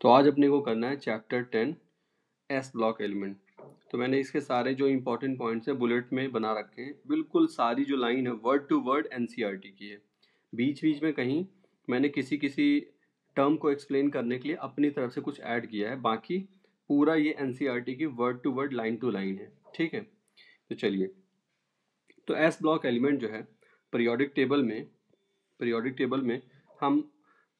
आज अपने को करना है चैप्टर 10 एस ब्लॉक एलिमेंट। तो मैंने इसके सारे जो इंपॉर्टेंट पॉइंट्स हैं बुलेट में बना रखे हैं। बिल्कुल सारी जो लाइन है वर्ड टू वर्ड एनसीईआरटी की है। बीच बीच में कहीं मैंने किसी टर्म को एक्सप्लेन करने के लिए अपनी तरफ से कुछ ऐड किया है, बाकी पूरा ये एनसीईआरटी की word to word line to line है। ठीक है, तो चलिए। तो एस ब्लॉक एलिमेंट जो है पीरियोडिक टेबल में हम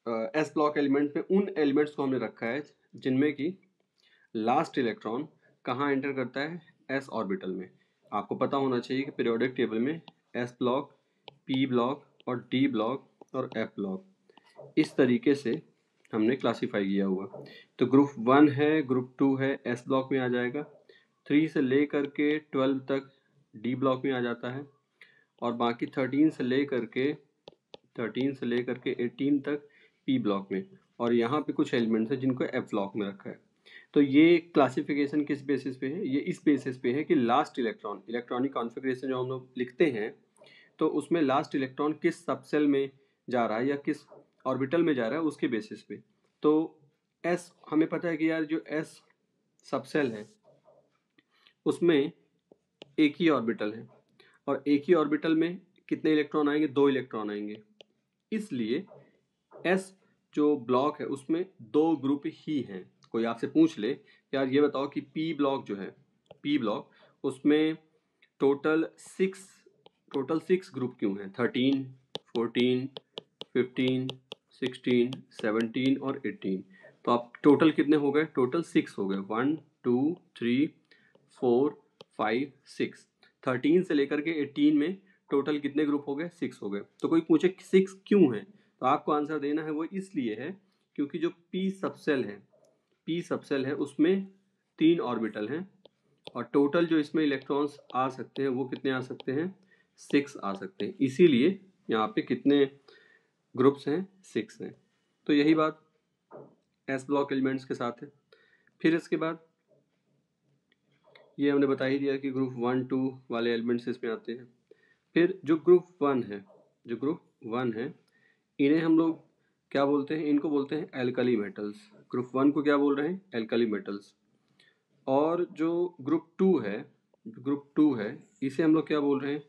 एस ब्लॉक एलिमेंट में उन एलिमेंट्स को हमने रखा है जिनमें कि लास्ट इलेक्ट्रॉन कहाँ एंटर करता है, एस ऑर्बिटल में। आपको पता होना चाहिए कि पीरियोडिक टेबल में एस ब्लॉक, पी ब्लॉक और डी ब्लॉक और एफ ब्लॉक इस तरीके से हमने क्लासीफाई किया हुआ। तो ग्रुप 1 है, ग्रुप 2 है, एस ब्लॉक में आ जाएगा। 3 से ले करके 12 तक डी ब्लॉक में आ जाता है और बाकी 13 से ले करके 18 तक पी ब्लॉक में। और यहाँ पे कुछ एलिमेंट्स हैं जिनको एफ ब्लॉक में रखा है। तो ये क्लासिफिकेशन किस बेसिस पे है? ये इस बेसिस पे है कि लास्ट इलेक्ट्रॉनिक कॉन्फ़िगरेशन जो हम लोग लिखते हैं तो उसमें लास्ट इलेक्ट्रॉन किस सबसेल में जा रहा है या किस ऑर्बिटल में जा रहा है उसके बेसिस पे। तो एस हमें पता है कि यार जो एस सबसेल है उसमें एक ही ऑर्बिटल है और एक ही ऑर्बिटल में कितने इलेक्ट्रॉन आएंगे? 2 इलेक्ट्रॉन आएंगे। इसलिए एस जो ब्लॉक है उसमें 2 ग्रुप ही हैं। कोई आपसे पूछ ले यार ये बताओ कि पी ब्लॉक जो है, पी ब्लॉक उसमें टोटल 6 ग्रुप क्यों हैं? 13, 14, 15, 16, 17 और 18। तो आप टोटल कितने हो गए? टोटल 6 हो गए। 1 2 3 4 5 6। 13 से लेकर के 18 में टोटल कितने ग्रुप हो गए? 6 हो गए। तो कोई पूछे 6 क्यों है, तो आपको आंसर देना है वो इसलिए है क्योंकि जो पी सबसेल है उसमें 3 ऑर्बिटल हैं और टोटल जो इसमें इलेक्ट्रॉन्स आ सकते हैं वो कितने आ सकते हैं? 6 आ सकते हैं। इसीलिए यहाँ पे कितने ग्रुप्स हैं? 6 हैं। तो यही बात एस ब्लॉक एलिमेंट्स के साथ है। फिर इसके बाद ये हमने बता ही दिया कि ग्रुप 1 2 वाले एलिमेंट्स इसमें आते हैं। फिर जो ग्रुप 1 है इन्हें हम लोग क्या बोलते हैं? इनको बोलते हैं एल्कली मेटल्स। ग्रुप 1 को क्या बोल रहे हैं? Alkali metals. और जो ग्रुप 2 है इसे हम लोग क्या बोल रहे हैं?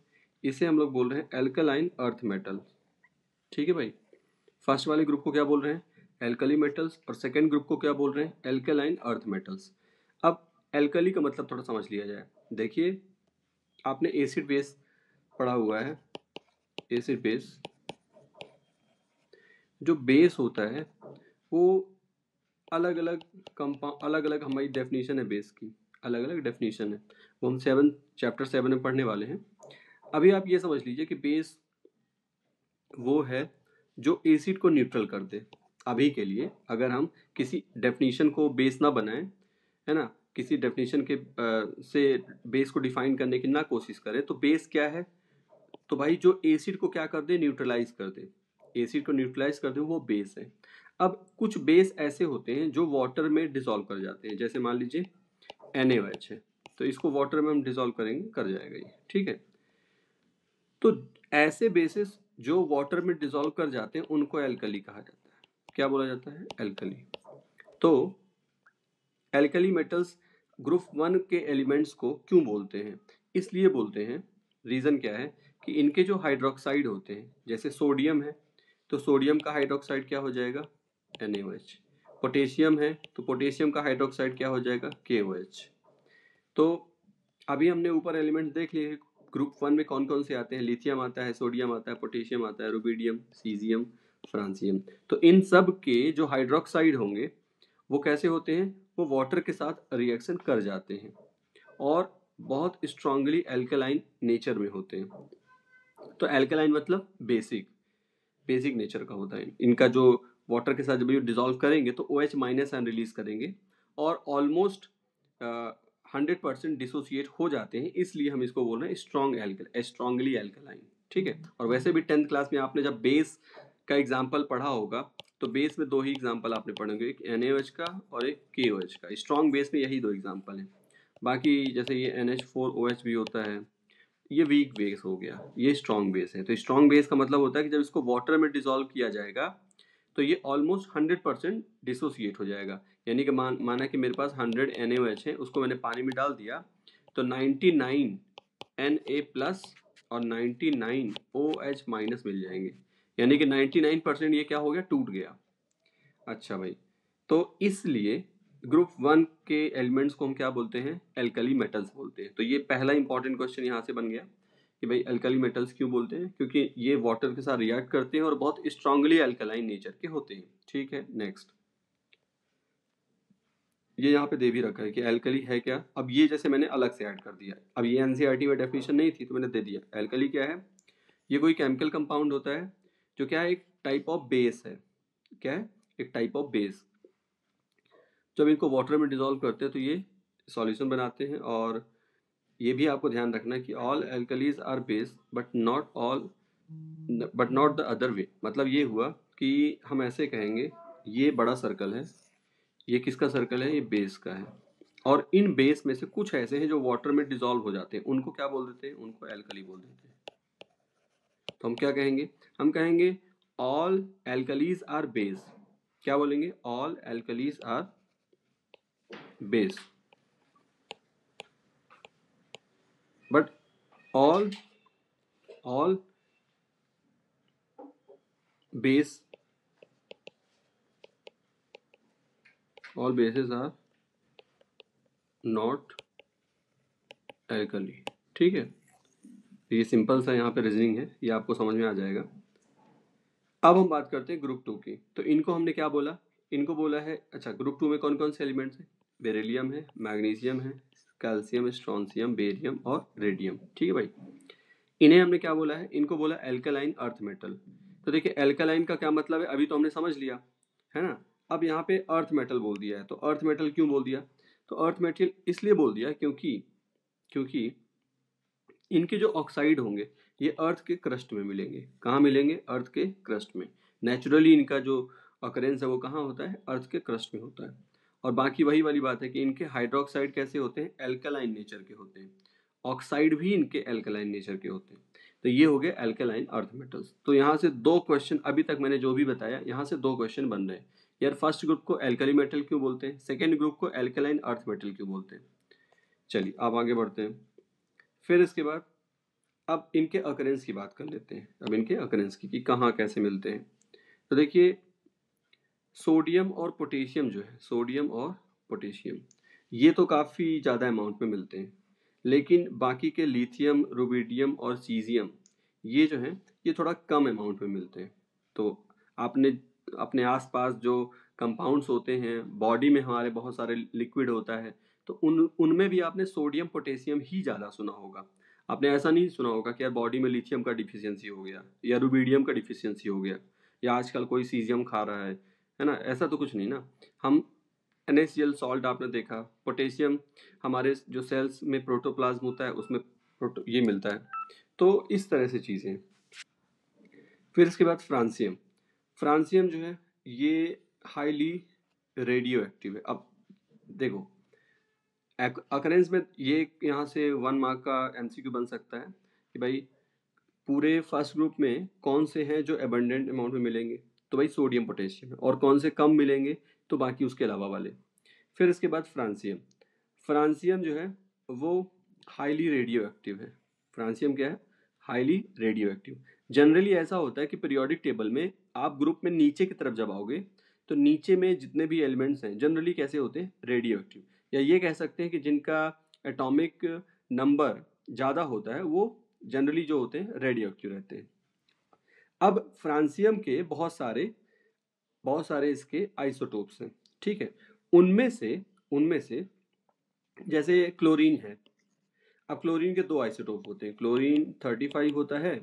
इसे हम लोग बोल रहे हैं एल्कलाइन अर्थ मेटल। ठीक है भाई, फर्स्ट वाले ग्रुप को क्या बोल रहे हैं? एल्कली मेटल्स और सेकेंड ग्रुप को क्या बोल रहे हैं? Alkaline earth metals. अब एल्कली का मतलब थोड़ा समझ लिया जाए। देखिए आपने एसिड बेस पढ़ा हुआ है। एसिड बेस, जो बेस होता है वो अलग अलग हमारी डेफिनेशन है बेस की, अलग अलग डेफिनेशन है। वो हम चैप्टर 7 में पढ़ने वाले हैं। अभी आप ये समझ लीजिए कि बेस वो है जो एसिड को न्यूट्रल कर दे। अभी के लिए अगर हम किसी डेफिनेशन को बेस ना बनाएं, है ना, किसी डेफिनेशन के से बेस को डिफाइन करने की ना कोशिश करें, तो बेस क्या है? तो भाई जो एसिड को क्या कर दे? न्यूट्रलाइज कर दे। एसिड को न्यूट्रलाइज कर दे वो बेस है। अब कुछ बेस ऐसे होते हैं जो वाटर में डिसॉल्व कर जाते हैं। जैसे मान लीजिए NaOH है, तो इसको वाटर में हम डिसॉल्व करेंगे, कर जाएगा ये। ठीक है, तो ऐसे बेसिस जो वाटर में डिसॉल्व कर जाते हैं उनको एल्कली कहा जाता है। क्या बोला जाता है? एल्कली। तो एल्कली मेटल्स ग्रुप 1 के एलिमेंट्स को क्यों बोलते हैं? इसलिए बोलते हैं, रीज़न क्या है कि इनके जो हाइड्रोक्साइड होते हैं, जैसे सोडियम है तो सोडियम का हाइड्रोक्साइड क्या हो जाएगा? NaOH। पोटेशियम है तो पोटेशियम का हाइड्रोक्साइड क्या हो जाएगा? KOH। तो अभी हमने ऊपर एलिमेंट्स देख लिए। ग्रुप 1 में कौन कौन से आते हैं? लिथियम आता है, सोडियम आता है, पोटेशियम आता है, रुबिडियम, सीजियम, फ्रांसियम। तो इन सब के जो हाइड्रोक्साइड होंगे वो कैसे होते हैं? वो वाटर के साथ रिएक्शन कर जाते हैं और बहुत स्ट्रांगली एल्कलाइन नेचर में होते हैं। तो एल्कलाइन मतलब बेसिक नेचर का होता है। इनका जो वाटर के साथ जब ये डिसॉल्व करेंगे तो OH माइनस आयन रिलीज करेंगे और ऑलमोस्ट 100% डिसोसिएट हो जाते हैं। इसलिए हम इसको बोल रहे हैं स्ट्रांगली एल्कलाइन। ठीक है, और वैसे भी 10th क्लास में आपने जब बेस का एग्जाम्पल पढ़ा होगा तो बेस में 2 ही एग्जाम्पल आपने पढ़े होंगे, एक NaOH का और एक KOH का। स्ट्रॉन्ग बेस में यही 2 एग्जाम्पल हैं। बाकी जैसे ये NH4OH भी होता है, ये वीक बेस हो गया, ये स्ट्रॉन्ग बेस है। तो स्ट्रॉन्ग बेस का मतलब होता है कि जब इसको वाटर में डिसॉल्व किया जाएगा तो ये ऑलमोस्ट 100% डिसोसिएट हो जाएगा। यानी कि माना कि मेरे पास 100 NaOH है, उसको मैंने पानी में डाल दिया तो 99 Na प्लस और 99 OH माइनस मिल जाएंगे, यानी कि 99% ये क्या हो गया, टूट गया। अच्छा भाई, तो इसलिए ग्रुप 1 के एलिमेंट्स को हम क्या बोलते हैं, एल्कली मेटल्स बोलते हैं। तो ये पहला इंपॉर्टेंट क्वेश्चन यहाँ से बन गया कि भाई एल्कली मेटल्स क्यों बोलते हैं, क्योंकि ये वाटर के साथ रिएक्ट करते हैं और बहुत स्ट्रांगली एल्कलाइन नेचर के होते हैं। ठीक है, नेक्स्ट ये यहाँ पे दे भी रखा है कि एल्कली है क्या। अब ये जैसे मैंने अलग से ऐड कर दिया, अब ये एनसीईआरटी में डेफिनेशन नहीं थी तो मैंने दे दिया। एल्कली क्या है, ये कोई केमिकल कंपाउंड होता है जो क्या है, एक टाइप ऑफ बेस है। क्या है, एक टाइप ऑफ बेस। जब इनको वाटर में डिसॉल्व करते हैं तो ये सॉल्यूशन बनाते हैं। और ये भी आपको ध्यान रखना है कि all alkalis are base but not the other way. मतलब ये हुआ कि हम ऐसे कहेंगे, ये बड़ा सर्कल है, ये किसका सर्कल है, ये बेस का है, और इन बेस में से कुछ ऐसे हैं जो वाटर में डिसॉल्व हो जाते हैं, उनको क्या बोल देते हैं, उनको एल्कली बोल देते हैं। तो हम क्या कहेंगे, हम कहेंगे ऑल एल्कलीज आर बेस। क्या बोलेंगे, ऑल एल्कलीज आर बेस बट all base all bases are not alkali। ठीक है, ये सिंपल सा यहाँ पे रीजनिंग है, ये आपको समझ में आ जाएगा। अब हम बात करते हैं ग्रुप 2 की। तो इनको हमने क्या बोला, इनको बोला है, अच्छा ग्रुप 2 में कौन कौन से एलिमेंट्स हैं, बेरिलियम है, मैग्नीशियम है, कैल्शियम, स्ट्रोंशियम, बेरियम और रेडियम। ठीक है भाई, इन्हें हमने क्या बोला है, इनको बोला एल्कलाइन अर्थ मेटल। तो देखिए एल्कलाइन का क्या मतलब है, अभी तो हमने समझ लिया है ना। अब यहाँ पे अर्थ मेटल बोल दिया है, तो अर्थ मेटल क्यों बोल दिया, तो अर्थ मेटल इसलिए बोल दिया क्योंकि इनके जो ऑक्साइड होंगे ये अर्थ के क्रस्ट में मिलेंगे। कहाँ मिलेंगे, अर्थ के क्रस्ट में। नेचुरली इनका जो अकरेंस है वो कहाँ होता है, अर्थ के क्रस्ट में होता है। और बाकी वही वाली बात है कि इनके हाइड्रोक्साइड कैसे होते हैं, एल्कलाइन नेचर के होते हैं, ऑक्साइड भी इनके एल्कलाइन नेचर के होते हैं। तो ये हो गए एल्कलाइन अर्थ मेटल्स। तो यहाँ से दो क्वेश्चन, अभी तक मैंने जो भी बताया यहाँ से दो क्वेश्चन बन रहे हैं यार। फर्स्ट ग्रुप को एल्कली मेटल क्यों बोलते हैं, सेकेंड ग्रुप को एल्कलाइन अर्थ मेटल क्यों बोलते हैं। चलिए अब आगे बढ़ते हैं। फिर इसके बाद अब इनके अकरेंस की बात कर लेते हैं, अब इनके अकरेंस की कि कहाँ कैसे मिलते हैं। तो देखिए सोडियम और पोटेशियम जो है, सोडियम और पोटेशियम ये तो काफ़ी ज़्यादा अमाउंट में मिलते हैं, लेकिन बाकी के लिथियम, रुबिडियम और सीजियम ये जो है ये थोड़ा कम अमाउंट में मिलते हैं। तो आपने अपने आसपास जो कंपाउंड्स होते हैं, बॉडी में हमारे बहुत सारे लिक्विड होता है, तो उनमें भी आपने सोडियम पोटेशियम ही ज़्यादा सुना होगा। आपने ऐसा नहीं सुना होगा कि यार बॉडी में लिथियम का डिफिशियंसी हो गया या रुबिडियम का डिफिशियंसी हो गया या आजकल कोई सीजियम खा रहा है ना, ऐसा तो कुछ नहीं ना। हम NaCl सॉल्ट आपने देखा, पोटेशियम हमारे जो सेल्स में प्रोटोप्लाज्म होता है उसमें ये मिलता है। तो इस तरह से चीज़ें। फिर इसके बाद फ्रांसियम, फ्रांसियम जो है ये हाईली रेडियो एक्टिव है। अब देखो अकरेंस में ये यहाँ से 1 मार्क का MCQ बन सकता है कि भाई पूरे फर्स्ट ग्रुप में कौन से हैं जो एबंडेंट अमाउंट में मिलेंगे, तो भाई सोडियम पोटेशियम है, और कौन से कम मिलेंगे तो बाकी उसके अलावा वाले। फिर इसके बाद फ्रांसियम, फ्रांसियम जो है वो हाईली रेडियो एक्टिव है। फ्रांसियम क्या है, हाईली रेडियो एक्टिव। जनरली ऐसा होता है कि पीरियोडिक टेबल में आप ग्रुप में नीचे की तरफ जब आओगे तो नीचे में जितने भी एलिमेंट्स हैं जनरली कैसे होते हैं, रेडियो एक्टिव, या ये कह सकते हैं कि जिनका एटॉमिक नंबर ज़्यादा होता है वो जनरली जो होते हैं रेडियो एक्टिव रहते हैं। अब फ्रांसियम के बहुत सारे इसके आइसोटोप्स हैं। ठीक है, उनमें से जैसे क्लोरीन है। अब क्लोरीन के दो आइसोटोप होते हैं, क्लोरीन 35 होता है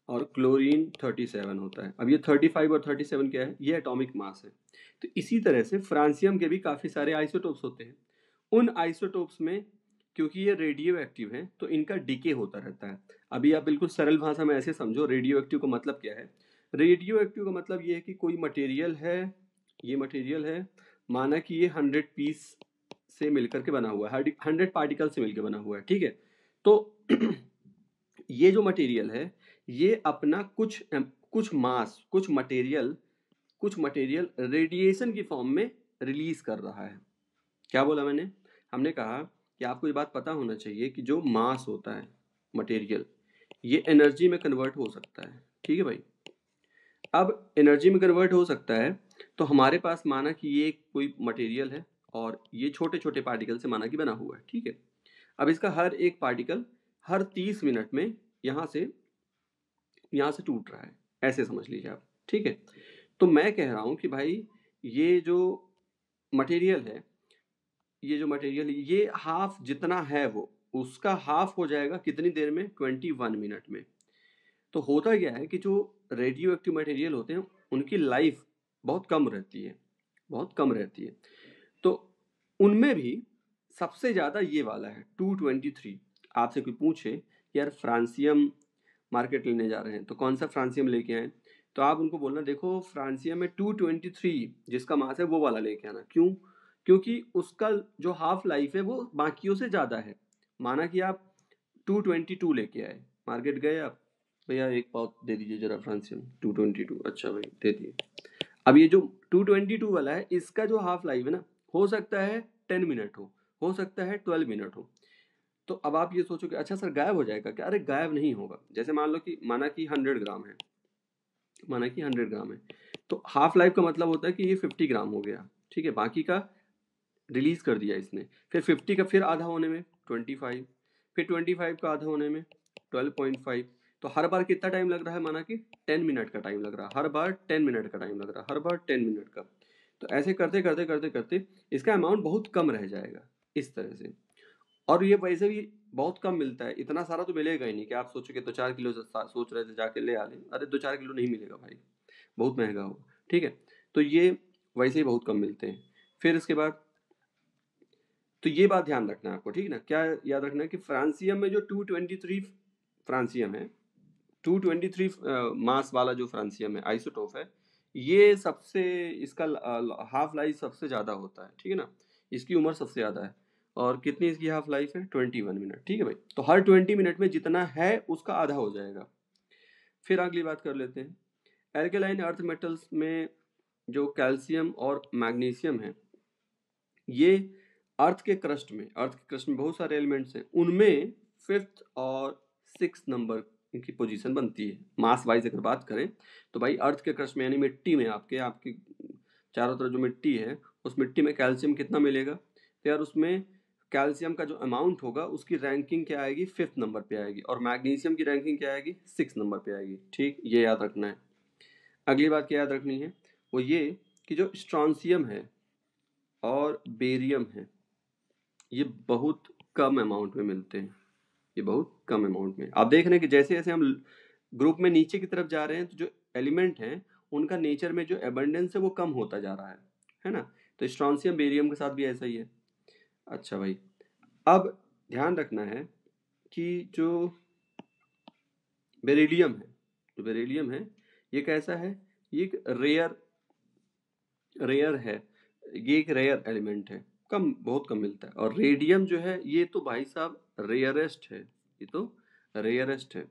और क्लोरीन 37 होता है। अब ये 35 और 37 क्या है, ये एटॉमिक मास है। तो इसी तरह से फ्रांसियम के भी काफ़ी सारे आइसोटोप्स होते हैं। उन आइसोटोप्स में क्योंकि ये रेडियो एक्टिव है तो इनका डीके होता रहता है। अभी आप बिल्कुल सरल भाषा में ऐसे समझो, रेडियो एक्टिव का मतलब क्या है, रेडियो एक्टिव का मतलब ये है कि कोई मटेरियल है, ये मटेरियल है, माना कि ये 100 पीस से मिलकर के बना हुआ है, 100 पार्टिकल से मिलकर बना हुआ है। ठीक है, तो ये जो मटेरियल है ये अपना कुछ मास, कुछ मटेरियल रेडिएशन की फॉर्म में रिलीज कर रहा है। क्या बोला मैंने? हमने कहा कि आपको ये बात पता होना चाहिए कि जो मास होता है मटेरियल, ये एनर्जी में कन्वर्ट हो सकता है। ठीक है भाई, अब एनर्जी में कन्वर्ट हो सकता है तो हमारे पास माना कि ये कोई मटेरियल है और ये छोटे छोटे पार्टिकल से माना कि बना हुआ है। ठीक है, अब इसका हर एक पार्टिकल हर 30 मिनट में यहाँ से टूट रहा है, ऐसे समझ लीजिए आप। ठीक है, तो मैं कह रहा हूँ कि भाई ये जो मटेरियल है, ये हाफ जितना है वो उसका हाफ हो जाएगा कितनी देर में? 21 मिनट में। तो होता क्या है कि जो रेडियो एक्टिव मटेरियल होते हैं उनकी लाइफ बहुत कम रहती है, बहुत कम रहती है। तो उनमें भी सबसे ज़्यादा ये वाला है 223। आपसे कोई पूछे यार फ्रांसियम मार्केट लेने जा रहे हैं तो कौन सा फ्रांसियम लेके आए, तो आप उनको बोलना देखो फ्रांसियम में 223 जिसका मास है वो वाला लेके आना। क्यों? क्योंकि उसका जो हाफ लाइफ है वो बाकियों से ज़्यादा है। माना कि आप 222 लेके आए, मार्केट गए आप, भैया एक पाव दे दीजिए जरा फ्रांसियम 222। अच्छा भाई दे दिए। अब ये जो 222 वाला है इसका जो हाफ लाइफ है ना, हो सकता है 10 मिनट हो सकता है 12 मिनट हो। तो अब आप ये सोचो कि अच्छा सर गायब हो जाएगा क्या? अरे गायब नहीं होगा। जैसे मान लो कि माना कि 100 ग्राम है, माना कि 100 ग्राम है, तो हाफ लाइफ का मतलब होता है कि ये 50 ग्राम हो गया। ठीक है, बाकी का रिलीज कर दिया इसने, फिर 50 का फिर आधा होने में 25, फिर 25 का आधा होने में 12.5। तो हर बार कितना टाइम लग रहा है? माना कि 10 मिनट का टाइम लग रहा है, हर बार 10 मिनट का टाइम लग रहा है, हर बार 10 मिनट का। तो ऐसे करते करते करते करते इसका अमाउंट बहुत कम रह जाएगा इस तरह से। और ये वैसे भी बहुत कम मिलता है, इतना सारा तो मिलेगा ही नहीं कि आप सोचोगे तो 4 किलो सोच रहे थे जाके ले आ लें। अरे 2-4 किलो नहीं मिलेगा भाई, बहुत महंगा होगा। ठीक है, तो ये वैसे ही बहुत कम मिलते हैं। फिर इसके बाद तो ये बात ध्यान रखना है आपको, ठीक है ना? क्या याद रखना है कि फ्रांसियम में जो 223 फ्रांसियम है, 223 मास वाला जो फ्रांसियम है आइसोटोप है, ये सबसे इसका हाफ लाइफ सबसे ज़्यादा होता है। ठीक है ना, इसकी उम्र सबसे ज़्यादा है। और कितनी इसकी हाफ लाइफ है? 21 मिनट। ठीक है भाई, तो हर 20 मिनट में जितना है उसका आधा हो जाएगा। फिर अगली बात कर लेते हैं, एल्केलाइन अर्थ मेटल्स में जो कैल्शियम और मैग्नीशियम है, ये अर्थ के क्रस्ट में बहुत सारे एलिमेंट्स हैं, उनमें 5th और 6th नंबर इनकी पोजीशन बनती है मास वाइज। अगर बात करें तो भाई अर्थ के क्रस्ट में यानी मिट्टी में आपके चारों तरफ जो मिट्टी है उस मिट्टी में कैल्शियम कितना मिलेगा? तो यार उसमें कैल्शियम का जो अमाउंट होगा उसकी रैंकिंग क्या आएगी? 5th नंबर पे आएगी। और मैग्नीशियम की रैंकिंग क्या आएगी? 6th नंबर पे आएगी। ठीक, ये याद रखना है। अगली बात क्या याद रखनी है? वो ये कि जो स्ट्रॉन्सियम है और बेरियम है, ये बहुत कम अमाउंट में मिलते हैं, ये बहुत कम अमाउंट में। आप देख रहे हैं कि जैसे जैसे हम ग्रुप में नीचे की तरफ जा रहे हैं तो जो एलिमेंट हैं उनका नेचर में जो एबंडेंस है वो कम होता जा रहा है ना? तो स्ट्रॉन्सियम बेरियम के साथ भी ऐसा ही है। अच्छा भाई, अब ध्यान रखना है कि जो बेरिलियम है ये कैसा है? ये एक रेयर है, ये एक रेयर एलिमेंट है, बहुत कम मिलता है। और रेडियम जो है ये तो भाई साहब रेयरेस्ट है, ये तो रेयरेस्ट है।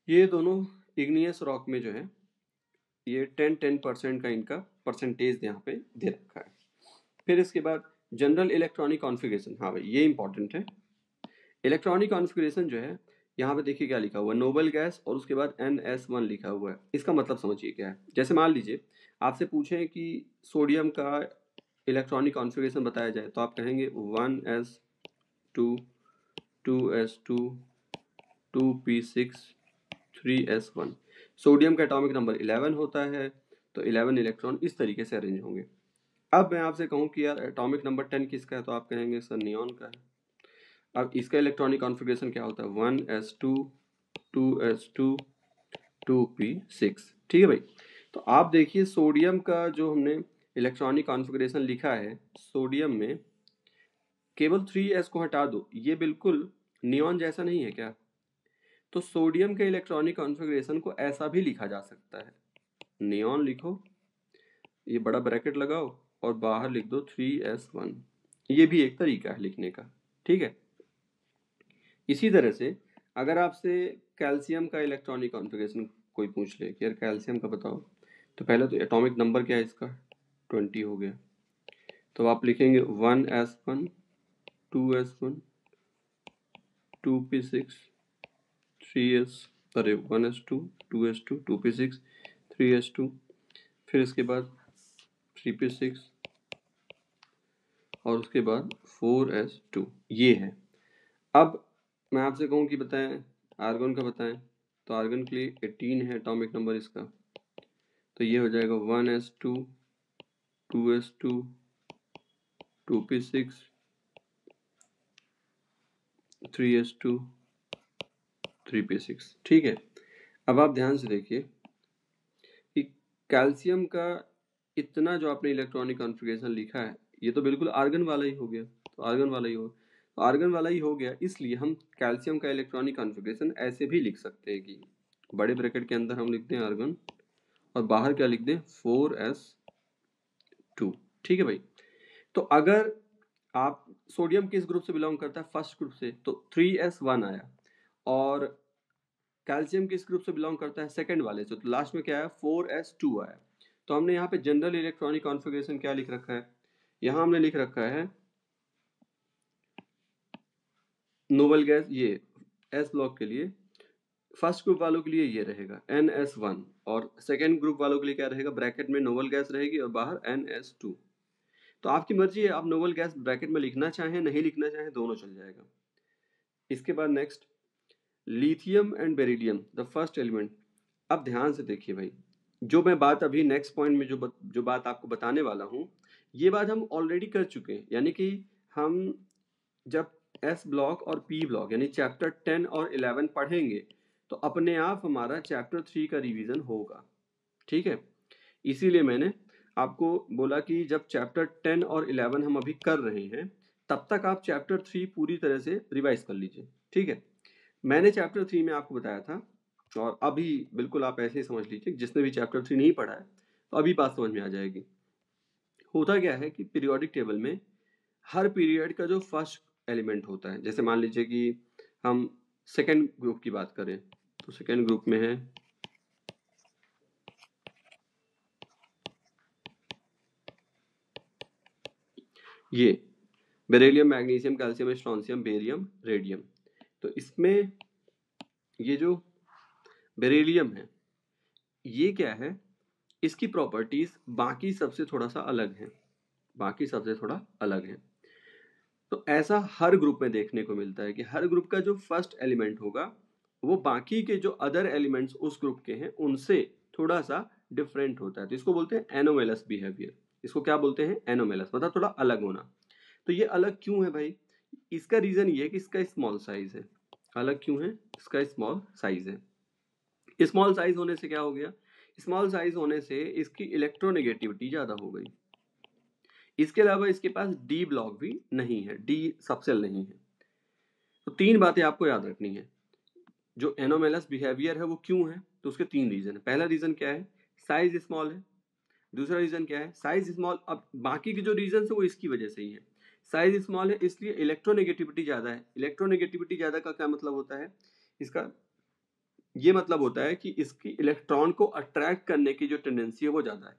ये दोनों इग्नियस रॉक में जो है ये 10% का इनका परसेंटेज यहाँ पे दे रखा है। फिर इसके बाद जनरल इलेक्ट्रॉनिक कॉन्फ़िगरेशन, हाँ भाई ये इंपॉर्टेंट है। इलेक्ट्रॉनिक कॉन्फ़िगरेशन जो है यहाँ पे देखिए क्या लिखा हुआ है, नोबल गैस और उसके बाद NS1 लिखा हुआ है। इसका मतलब समझिए क्या है। जैसे मान लीजिए आपसे पूछें कि सोडियम का इलेक्ट्रॉनिक कॉन्फ़िगरेशन बताया जाए तो आप कहेंगे 1s2 2s2 2p6 3s1। Sodium का एटॉमिक नंबर 11 होता है, तो 11 इलेक्ट्रॉन इस तरीके से अरेंज होंगे। अब मैं आपसे कहूँ कि यार एटॉमिक नंबर 10 किसका है, तो आप कहेंगे सर नियॉन का है। अब इसका इलेक्ट्रॉनिक कॉन्फ़िगरेशन क्या होता है? 1s2 2s2 2p6। ठीक है भाई, तो आप देखिए सोडियम का जो हमने इलेक्ट्रॉनिक कॉन्फ़िगरेशन लिखा है, सोडियम में केवल 3s को हटा दो, ये बिल्कुल नियॉन जैसा नहीं है क्या? तो सोडियम के इलेक्ट्रॉनिक कॉन्फ़िगरेशन को ऐसा भी लिखा जा सकता है, नियॉन लिखो, ये बड़ा ब्रैकेट लगाओ और बाहर लिख दो 3s1। ये भी एक तरीका है लिखने का। ठीक है, इसी तरह से अगर आपसे कैल्शियम का इलेक्ट्रॉनिक कॉन्फ़िगरेशन कोई पूछ ले कि यार कैल्शियम का बताओ, तो पहले तो एटॉमिक नंबर क्या है इसका? 20 हो गया। तो आप लिखेंगे 1s1 2s1 2p6 3s अरे 1s2 2s2 2p6 3s2 फिर इसके बाद 3p6 और उसके बाद 4s2 ये है। अब मैं आपसे कहूँ कि बताएं आर्गन का बताएं, तो आर्गन के लिए 18 है एटॉमिक नंबर इसका, तो ये हो जाएगा 1s2 2s2 2p6 3s2 3p6। ठीक है, अब आप ध्यान से देखिए कि कैल्शियम का इतना जो आपने इलेक्ट्रॉनिक कॉन्फ़िगरेशन लिखा है ये तो बिल्कुल आर्गन वाला ही हो गया, तो आर्गन वाला ही हो गया, इसलिए हम कैल्शियम का इलेक्ट्रॉनिक कॉन्फ़िगरेशन ऐसे भी लिख सकते हैं कि बड़े ब्रैकेट के अंदर हम लिखते हैं आर्गन और बाहर क्या लिख दें 4s2। ठीक है भाई, तो अगर आप सोडियम किस ग्रुप से बिलोंग करता है, फर्स्ट ग्रुप से, तो 3s1 आया, और कैल्शियम किस ग्रुप से बिलोंग करता है, सेकंड वाले से, तो लास्ट में क्या आया 4s2 आया। तो हमने यहाँ पे जनरल इलेक्ट्रॉनिक कॉन्फ़िगरेशन क्या लिख रखा है, यहाँ हमने लिख रखा है नोबल गैस, ये एस ब्लॉक के लिए फर्स्ट ग्रुप वालों के लिए ये रहेगा NS1, और सेकेंड ग्रुप वालों के लिए क्या रहेगा, ब्रैकेट में नोबल गैस रहेगी और बाहर NS2। तो आपकी मर्जी है, आप नोबल गैस ब्रैकेट में लिखना चाहें नहीं लिखना चाहें दोनों चल जाएगा। इसके बाद next lithium and beryllium the first element. अब ध्यान से देखिए भाई, जो मैं बात अभी नेक्स्ट पॉइंट में जो बात आपको बताने वाला हूँ, ये बात हम ऑलरेडी कर चुके हैं, यानी कि हम जब एस ब्लॉक और पी ब्लॉक यानी चैप्टर 10 और 11 पढ़ेंगे तो अपने आप हमारा चैप्टर 3 का रिवीजन होगा। ठीक है, इसीलिए मैंने आपको बोला कि जब चैप्टर 10 और 11 हम अभी कर रहे हैं तब तक आप चैप्टर 3 पूरी तरह से रिवाइज कर लीजिए। ठीक है, मैंने चैप्टर 3 में आपको बताया था, और अभी बिल्कुल आप ऐसे ही समझ लीजिए, जिसने भी चैप्टर 3 नहीं पढ़ा है तो अभी बात समझ में आ जाएगी। होता क्या है कि पीरियोडिक टेबल में हर पीरियड का जो फर्स्ट एलिमेंट होता है, जैसे मान लीजिए कि हम सेकेंड ग्रुप की बात करें, तो सेकेंड ग्रुप में है ये beryllium magnesium calcium strontium barium radium. तो इसमें ये जो बेरिलियम है ये क्या है, इसकी प्रॉपर्टीज बाकी सबसे थोड़ा सा अलग है, बाकी सबसे थोड़ा अलग है। तो ऐसा हर ग्रुप में देखने को मिलता है कि हर ग्रुप का जो फर्स्ट एलिमेंट होगा वो बाकी के जो अदर एलिमेंट्स उस ग्रुप के हैं उनसे थोड़ा सा डिफरेंट होता है, तो इसको बोलते हैं एनोमेलस बिहेवियर। इसको क्या बोलते हैं, एनोमेलस, मतलब थोड़ा अलग होना। तो ये अलग क्यों है भाई, इसका रीजन ये है कि इसका स्मॉल साइज है। अलग क्यों है, इसका स्मॉल साइज है। स्मॉल साइज होने से क्या हो गया, स्मॉल साइज होने से इसकी इलेक्ट्रोनेगेटिविटी ज्यादा हो गई। इसके अलावा इसके पास डी ब्लॉक भी नहीं है, डी सबसेल नहीं है। तो तीन बातें आपको याद रखनी है, जो एनोमेलस बिहेवियर है वो क्यों है, तो उसके तीन रीजन है। पहला रीजन क्या है, साइज स्मॉल है। दूसरा रीजन क्या है, साइज स्मॉल, अब बाकी के जो रीजन है वो इसकी वजह से ही है। साइज स्मॉल है इसलिए इलेक्ट्रोनेगेटिविटी ज्यादा है। इलेक्ट्रोनेगेटिविटी ज्यादा का क्या मतलब होता है, इसका ये मतलब होता है कि इसकी इलेक्ट्रॉन को अट्रैक्ट करने की जो टेंडेंसी है वो ज्यादा है।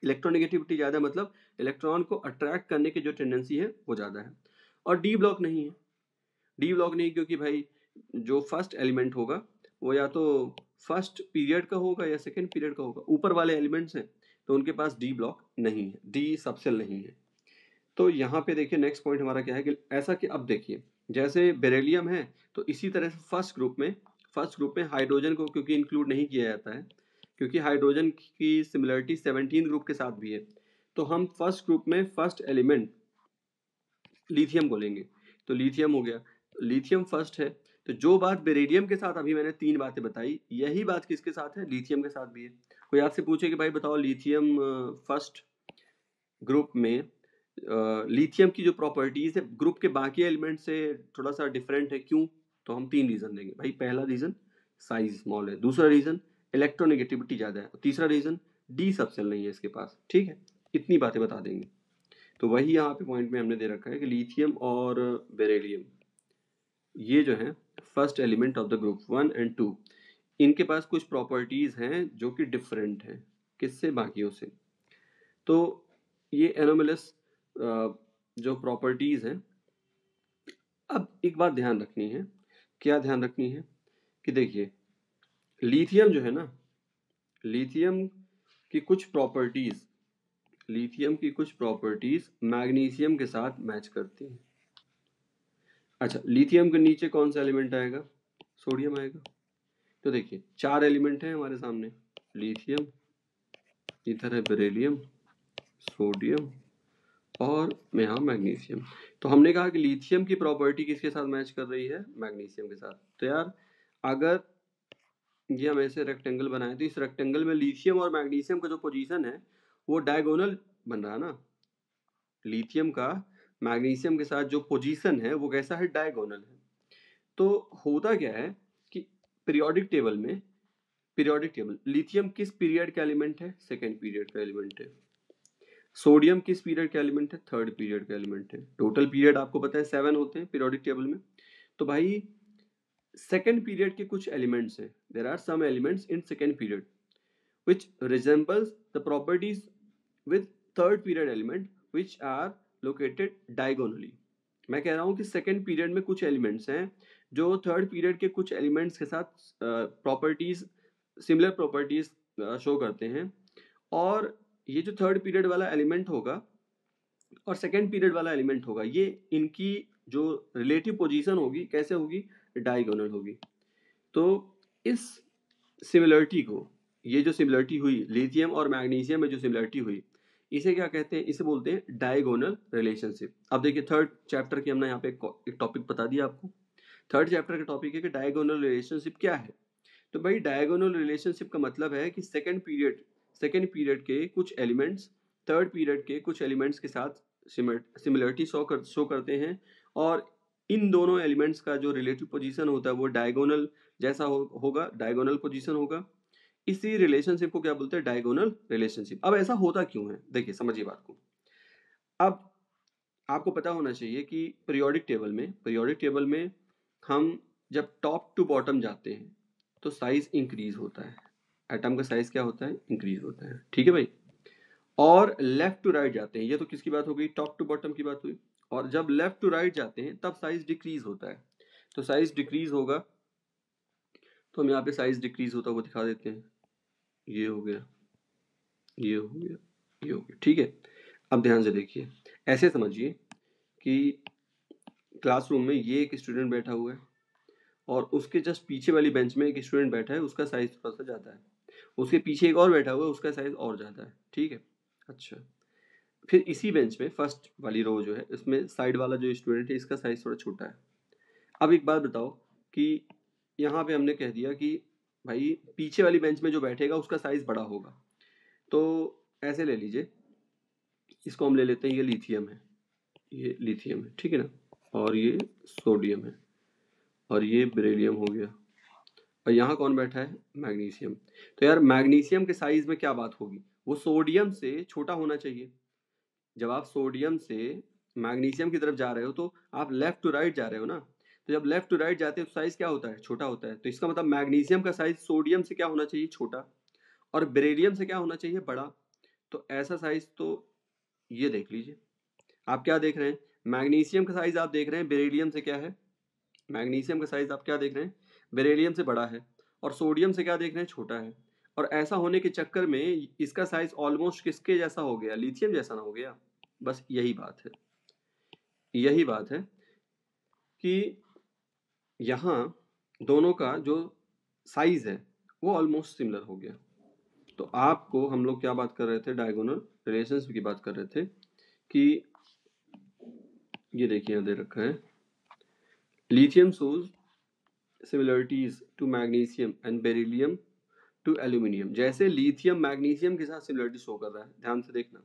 इलेक्ट्रोनेगेटिविटी ज्यादा मतलब इलेक्ट्रॉन को अट्रैक्ट करने की जो टेंडेंसी है वो ज्यादा है। और डी ब्लॉक नहीं है, डी ब्लॉक नहीं क्योंकि भाई जो फर्स्ट एलिमेंट होगा वो या तो फर्स्ट पीरियड का होगा या सेकंड पीरियड का होगा, ऊपर वाले एलिमेंट्स हैं तो उनके पास डी ब्लॉक नहीं है, डी सबसेल नहीं है। तो यहाँ पे देखिए नेक्स्ट पॉइंट हमारा क्या है कि ऐसा कि अब देखिए जैसे बेरिलियम है तो इसी तरह से फर्स्ट ग्रुप में हाइड्रोजन को क्योंकि इंक्लूड नहीं किया जाता है, क्योंकि हाइड्रोजन की सिमिलरिटी 17 ग्रुप के साथ भी है, तो हम फर्स्ट ग्रुप में फर्स्ट एलिमेंट लिथियम को लेंगे। तो लिथियम हो गया, लिथियम फर्स्ट है। तो जो बात बेरिलियम के साथ अभी मैंने तीन बातें बताई, यही बात किसके साथ है, लिथियम के साथ भी है। कोई आपसे पूछे कि भाई बताओ लिथियम फर्स्ट ग्रुप में लिथियम की जो प्रॉपर्टीज है ग्रुप के बाकी एलिमेंट से थोड़ा सा डिफरेंट है, क्यों, तो हम तीन रीजन देंगे भाई। पहला रीजन साइज स्मॉल है, दूसरा रीजन इलेक्ट्रोनेगेटिविटी ज्यादा है, और तीसरा रीजन डी सबसेल नहीं है इसके पास। ठीक है, इतनी बातें बता देंगे। तो वही यहाँ पे पॉइंट में हमने दे रखा है कि लिथियम और बेरिलियम ये जो है first element of the group 1 and 2, इनके पास कुछ प्रॉपर्टीज हैं जो कि डिफरेंट हैं किससे, बाकियों से। तो ये एनोमलस जो प्रॉपर्टीज़ हैं। अब एक बात ध्यान रखनी है, क्या ध्यान रखनी है कि देखिए लिथियम जो है ना, लिथियम की कुछ प्रॉपर्टीज़ मैग्नीशियम के साथ मैच करती हैं। अच्छा, लिथियम के नीचे कौन सा एलिमेंट आएगा? सोडियम आएगा। तो देखिए 4 एलिमेंट हैं हमारे सामने, लिथियम, इधर है बेरिलियम, सोडियम और यहाँ मैग्नीशियम। तो हमने कहा कि लिथियम की प्रॉपर्टी किसके साथ मैच कर रही है? मैग्नीशियम के साथ। तो यार अगर ये हम ऐसे रेक्टेंगल बनाए तो इस रेक्टेंगल में लिथियम और मैग्नीशियम का जो पोजीशन है वो डायगोनल बन रहा है ना। लिथियम का मैग्नीशियम के साथ जो पोजीशन है वो कैसा है? डायगोनल है। तो होता क्या है कि पीरियोडिक टेबल लिथियम किस पीरियड का एलिमेंट है? सेकेंड पीरियड का एलिमेंट है। सोडियम किस पीरियड का एलिमेंट है? थर्ड पीरियड का एलिमेंट है। टोटल पीरियड आपको पता है 7 होते हैं पीरियोडिक टेबल में। तो भाई सेकेंड पीरियड के कुछ एलिमेंट्स हैं, there are some elements in second period which resembles the properties with third period element which are located diagonally। मैं कह रहा हूँ कि सेकेंड पीरियड में कुछ एलिमेंट्स हैं जो थर्ड पीरियड के कुछ एलिमेंट्स के साथ प्रॉपर्टीज सिमिलर प्रॉपर्टीज शो करते हैं, और ये जो थर्ड पीरियड वाला एलिमेंट होगा और सेकेंड पीरियड वाला एलिमेंट होगा, ये इनकी जो रिलेटिव पोजीशन होगी कैसे होगी? डायगोनल होगी। तो इस सिमिलरिटी को, ये जो सिमिलरिटी हुई लिथियम और मैग्नीशियम में जो सिमिलरिटी हुई, इसे क्या कहते हैं? इसे बोलते हैं डायगोनल रिलेशनशिप। अब देखिए थर्ड चैप्टर की हमने यहाँ पे एक टॉपिक बता दिया आपको। थर्ड चैप्टर का टॉपिक है कि डायगोनल रिलेशनशिप क्या है। तो भाई डायगोनल रिलेशनशिप का मतलब है कि सेकेंड पीरियड के कुछ एलिमेंट्स थर्ड पीरियड के कुछ एलिमेंट्स के साथ सिमिलरिटी शो करते हैं, और इन दोनों एलिमेंट्स का जो रिलेटिव पोजीशन होता है वो डायगोनल जैसा होगा, डायगोनल पोजीशन होगा। इसी रिलेशनशिप को क्या बोलते हैं? Diagonal relationship. अब ऐसा होता क्यों है? देखिए समझिए बात को। अब आपको पता होना चाहिए कि पीरियोडिक टेबल में हम जब टॉप टू बॉटम जाते हैं तो साइज इंक्रीज होता है, एटम का साइज क्या होता है? इंक्रीज होता है, ठीक है भाई। और लेफ्ट टू राइट जाते हैं, ये तो किसकी बात हो गई? टॉप टू बॉटम की बात हुई। और जब लेफ्ट टू राइट जाते हैं तब साइज डिक्रीज होता है। तो साइज डिक्रीज होगा, तो हम यहाँ पे साइज डिक्रीज होता हुआ दिखा देते हैं। ये हो गया, ये हो गया, ये हो गया, ठीक है। अब ध्यान से देखिए, ऐसे समझिए कि क्लासरूम में ये एक स्टूडेंट बैठा हुआ है और उसके जस्ट पीछे वाली बेंच में एक स्टूडेंट बैठा है, उसका साइज थोड़ा सा ज़्यादा है। उसके पीछे एक और बैठा हुआ है, उसका साइज और ज़्यादा है, ठीक है। अच्छा, फिर इसी बेंच में फर्स्ट वाली रो जो है इसमें साइड वाला जो स्टूडेंट है इसका साइज थोड़ा छोटा है। अब एक बात बताओ कि यहाँ पे हमने कह दिया कि भाई पीछे वाली बेंच में जो बैठेगा उसका साइज बड़ा होगा। तो ऐसे ले लीजिए, इसको हम ले लेते हैं, ये लिथियम है, ठीक है ना, और ये सोडियम है, और ये बेरिलियम हो गया, और यहाँ कौन बैठा है? मैग्नीशियम। तो यार मैग्नीशियम के साइज में क्या बात होगी? वो सोडियम से छोटा होना चाहिए। जब आप सोडियम से मैग्नीशियम की तरफ जा रहे हो तो आप लेफ्ट टू राइट जा रहे हो ना। तो जब लेफ्ट टू राइट जाते हैं तो साइज क्या होता है? छोटा होता है। तो इसका मतलब मैग्नीशियम का साइज सोडियम से क्या होना चाहिए? छोटा, और बेरिलियम से क्या होना चाहिए? बड़ा। तो ऐसा साइज तो ये देख लीजिए, आप क्या देख रहे हैं? मैग्नीशियम का साइज आप देख रहे हैं बेरिलियम से क्या है? मैग्नीशियम का साइज आप क्या देख रहे हैं? बेरिलियम से बड़ा है। और सोडियम से क्या देख रहे हैं? छोटा है। और ऐसा होने के चक्कर में इसका साइज ऑलमोस्ट किसके जैसा हो गया? लिथियम जैसा ना हो गया? बस यही बात है, यही बात है कि यहाँ दोनों का जो साइज है वो ऑलमोस्ट सिमिलर हो गया। तो आपको हम लोग क्या बात कर रहे थे? डायगोनल रिलेशंस की बात कर रहे थे कि ये देखिए यहाँ दे रखा है, lithium shows similarities to magnesium and beryllium to aluminium। जैसे लिथियम मैग्नीशियम के साथ सिमिलरिटी शो कर रहा है, ध्यान से देखना,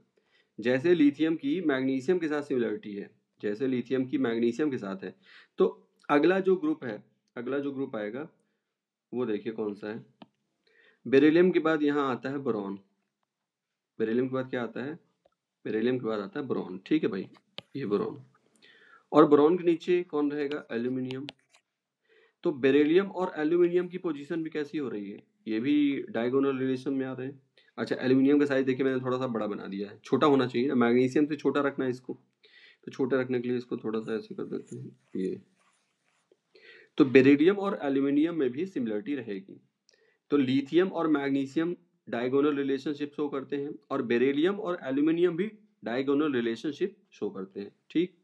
जैसे लिथियम की मैग्नीशियम के साथ सिमिलरिटी है, जैसे लिथियम की मैग्नीशियम के साथ है, तो अगला जो ग्रुप आएगा वो देखिए कौन सा है? बेरिलियम के बाद यहाँ आता है बोरॉन। बेरिलियम के बाद क्या आता है? बेरिलियम के बाद आता है बोरॉन, ठीक है भाई, ये बोरॉन। और बोरॉन के नीचे कौन रहेगा? एल्यूमिनियम। तो बेरिलियम और एल्यूमिनियम की पोजीशन भी कैसी हो रही है? ये भी डायगोनल रिलेशन में आ रहे हैं। अच्छा एल्यूमिनियम का साइज देखिए मैंने थोड़ा सा बड़ा बना दिया है, छोटा होना चाहिए ना, मैग्नीशियम से छोटा रखना है इसको, तो छोटा रखने के लिए इसको थोड़ा सा ऐसे कर देते हैं ये। तो बेरिलियम और एल्यूमिनियम में भी सिमिलरिटी रहेगी। तो लिथियम और मैग्नीशियम डायगोनल रिलेशनशिप शो करते हैं और बेरिलियम और एल्यूमिनियम भी डायगोनल रिलेशनशिप शो करते हैं। ठीक,